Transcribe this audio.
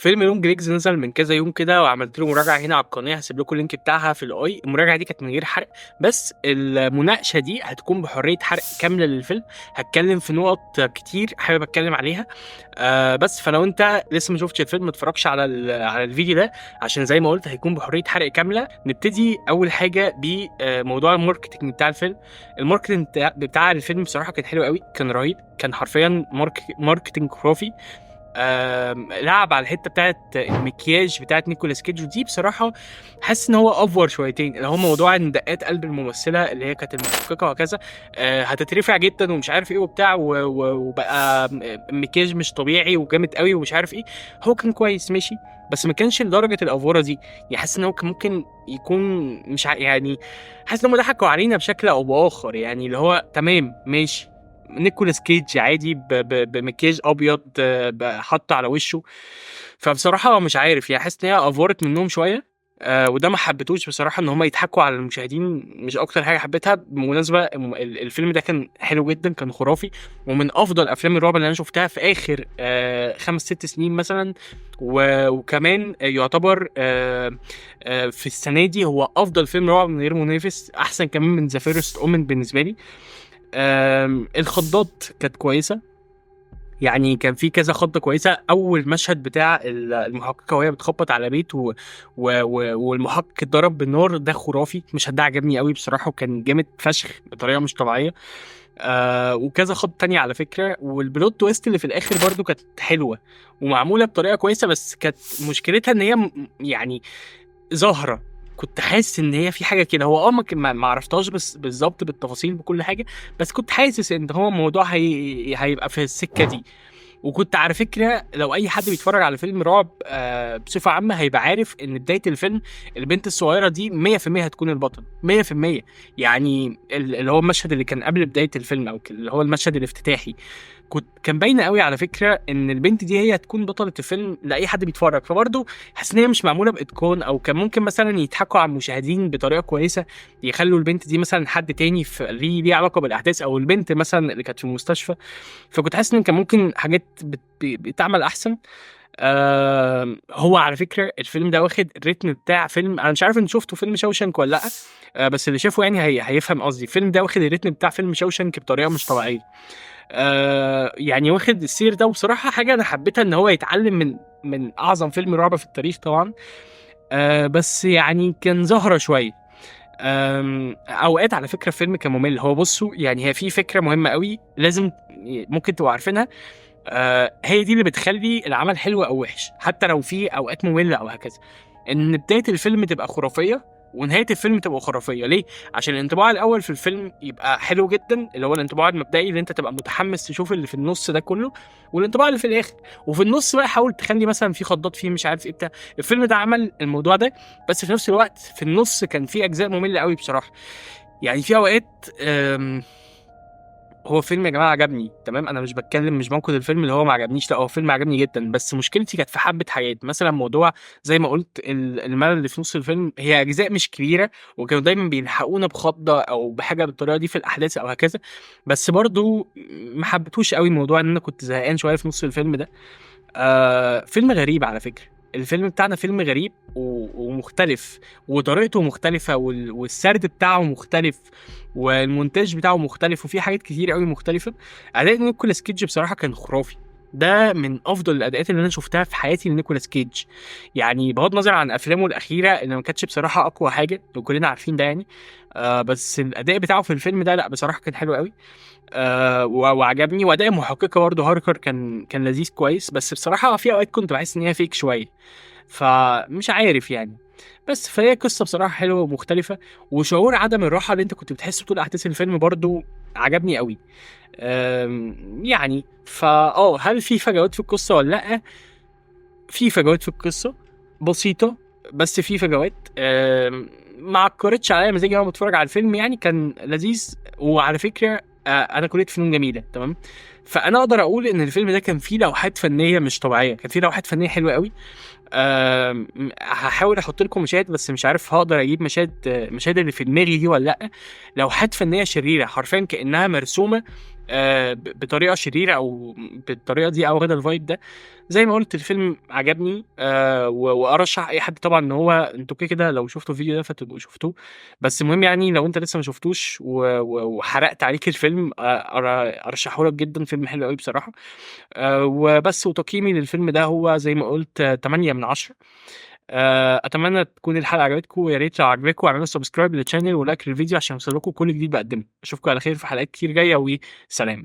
فيلم لونج ليجز نزل من كذا يوم كده، وعملت له مراجعه هنا على القناه، هسيب لكم اللينك بتاعها في الاي. المراجعه دي كانت من غير حرق، بس المناقشه دي هتكون بحريه حرق كامله للفيلم. هتكلم في نقط كتير حابب اتكلم عليها. بس فلو انت لسه ما شفتش الفيلم ما اتفرجش على على الفيديو ده، عشان زي ما قلت هيكون بحريه حرق كامله. نبتدي اول حاجه بموضوع الماركتنج بتاع الفيلم. الماركتنج بتاع الفيلم بصراحه كان حلو قوي، كان رهيب، كان حرفيا ماركتنج خرافي. لعب على الحته بتاعت المكياج بتاعت نيكولاس كيدج دي. بصراحه حاسس ان هو افور شويتين، اللي هو موضوع ان دقات قلب الممثله اللي هي كانت المحققه وهكذا هتترفع جدا ومش عارف ايه وبتاع وبقى مكياج مش طبيعي وجامد قوي ومش عارف ايه. هو كان كويس ماشي، بس ما كانش لدرجه الافوره دي. يعني حاسس ان هو كان ممكن يكون مش يعني حاسس ان هم ضحكوا علينا بشكل او باخر. يعني اللي هو تمام ماشي، نيكولاس كيدج عادي بمكياج ابيض حط على وشه. فبصراحه مش عارف، يعني حاسس ان هي افورت منهم شويه. وده ما حبيتوش بصراحه، ان هم يضحكوا على المشاهدين مش اكتر حاجه حبيتها. بالمناسبه الفيلم ده كان حلو جدا، كان خرافي، ومن افضل افلام الرعب اللي انا شفتها في اخر 5-6 سنين مثلا. وكمان يعتبر في السنه دي هو افضل فيلم رعب من غير منافس، احسن كمان من ذا فيرست اومن بالنسبه لي. الخضات كانت كويسه، يعني كان في كذا خضه كويسه. اول مشهد بتاع المحققه وهي بتخبط على بيت والمحقق اتضرب بالنار، ده خرافي. المشهد ده عجبني قوي بصراحه، وكان جامد فشخ بطريقه مش طبيعيه. وكذا خط تانية على فكرة. والبلوت تويست اللي في الآخر برضو كانت حلوة ومعمولة بطريقة كويسة، بس كانت مشكلتها إن هي يعني ظاهرة. كنت حاسس ان هي في حاجه كده، هو ما عرفتهاش بس بالظبط بالتفاصيل بكل حاجه، بس كنت حاسس ان هو الموضوع هيبقى في السكه دي. وكنت على فكره لو اي حد بيتفرج على فيلم رعب بصفه عامه هيبقى عارف ان بدايه الفيلم البنت الصغيره دي 100% هتكون البطل 100%. يعني اللي هو المشهد اللي كان قبل بدايه الفيلم، او اللي هو المشهد الافتتاحي، كان باين قوي على فكره ان البنت دي هي هتكون بطله الفيلم لاي حد بيتفرج. فبرضه حاسس ان هي مش معموله باتقان، او كان ممكن مثلا يضحكوا على المشاهدين بطريقه كويسه، يخلوا البنت دي مثلا حد تاني في ليه علاقه بالاحداث، او البنت مثلا اللي كانت في المستشفى. فكنت حاسس ان كان ممكن حاجات بتعمل احسن. هو على فكره الفيلم ده واخد الريتم بتاع فيلم، انا مش عارف ان شفتوا فيلم شوشنك ولا لا. بس اللي شافه يعني هيفهم قصدي. الفيلم ده واخد الريتم بتاع فيلم شوشنك بطريقه مش طبيعيه. يعني واخد السير ده، وبصراحه حاجه انا حبيتها ان هو يتعلم من اعظم فيلم رعب في التاريخ طبعا. بس يعني كان زهره شويه. اوقات على فكره الفيلم كان ممل. هو بصوا يعني هي في فكره مهمه قوي لازم ممكن تبقوا عارفينها. هي دي اللي بتخلي العمل حلو او وحش، حتى لو في اوقات ممله او هكذا. ان بدايه الفيلم تبقى خرافيه ونهايه الفيلم تبقى خرافيه. ليه؟ عشان الانطباع الاول في الفيلم يبقى حلو جدا، اللي هو الانطباع المبدئي اللي انت تبقى متحمس تشوف اللي في النص ده كله، والانطباع اللي في الاخر. وفي النص بقى حاول تخلي مثلا في خضات فيه مش عارف ايه بتاع. الفيلم ده عمل الموضوع ده، بس في نفس الوقت في النص كان في اجزاء ممله قوي بصراحه. يعني في اوقات هو فيلم يا جماعه عجبني تمام، انا مش بتكلم مش بنقد الفيلم اللي هو ما عجبنيش، لا هو فيلم عجبني جدا، بس مشكلتي كانت في حبه حاجات. مثلا موضوع زي ما قلت الملل اللي في نص الفيلم، هي اجزاء مش كبيره وكانوا دايما بيلحقونا بخضه او بحاجه بالطريقه دي في الاحداث او هكذا. بس برضو ما حبيتهوش قوي الموضوع ان انا كنت زهقان شويه في نص الفيلم ده. فيلم غريب على فكرة. الفيلم بتاعنا فيلم غريب ومختلف، وطريقته مختلفة والسرد بتاعه مختلف، والمونتاج بتاعه مختلف، وفي حاجات كتير قوي مختلفة. أداء نيكولاس كيدج بصراحة كان خرافي. ده من افضل الاداءات اللي انا شفتها في حياتي لنيكولاس كيدج. يعني بغض النظر عن افلامه الاخيره اللي ما كانتش بصراحه اقوى حاجه وكلنا عارفين ده يعني. بس الاداء بتاعه في الفيلم ده لا بصراحه كان حلو قوي. وعجبني. واداء المحققه برضه هاركر كان لذيذ كويس، بس بصراحه في اوقات كنت بحس ان هي فيك شويه، فمش عارف يعني. بس فهي قصه بصراحه حلوه ومختلفه، وشعور عدم الراحه اللي انت كنت بتحسه طول احداث الفيلم برضه عجبني قوي. يعني هل في فجوات في القصه ولا لا؟ في فجوات في القصه بسيطه، بس في فجوات ما عكرتش عليا مزاجي وانا بتفرج على الفيلم. يعني كان لذيذ. وعلى فكره انا كليه فنون جميله تمام، فانا اقدر اقول ان الفيلم ده كان فيه لوحات فنيه مش طبيعيه، كان فيه لوحات فنيه حلوه قوي. هحاول احط لكم مشاهد، بس مش عارف هقدر اجيب مشاهد اللي في دماغي دي ولا لا. لوحات فنيه شريره حرفيا كانها مرسومه بطريقه شريره او بالطريقه دي او واخده الفايب ده. زي ما قلت الفيلم عجبني، وارشح اي حد طبعا ان هو انتوا كده كده لو شفتوا الفيديو ده فتبقوا شفتوه. بس المهم يعني لو انت لسه ما شفتوش وحرقت عليك الفيلم، ارشحه لك جدا، فيلم حلو قوي بصراحه. وبس. وتقييمي للفيلم ده هو زي ما قلت 8 من 10. اتمنى تكون الحلقه عجبتكم، ويا ريت لو عجبتكم اعملوا سبسكرايب للشانل ولايك للفيديو عشان يوصلكم كل جديد بقدمه. اشوفكم على خير في حلقات كتير جايه، وسلام.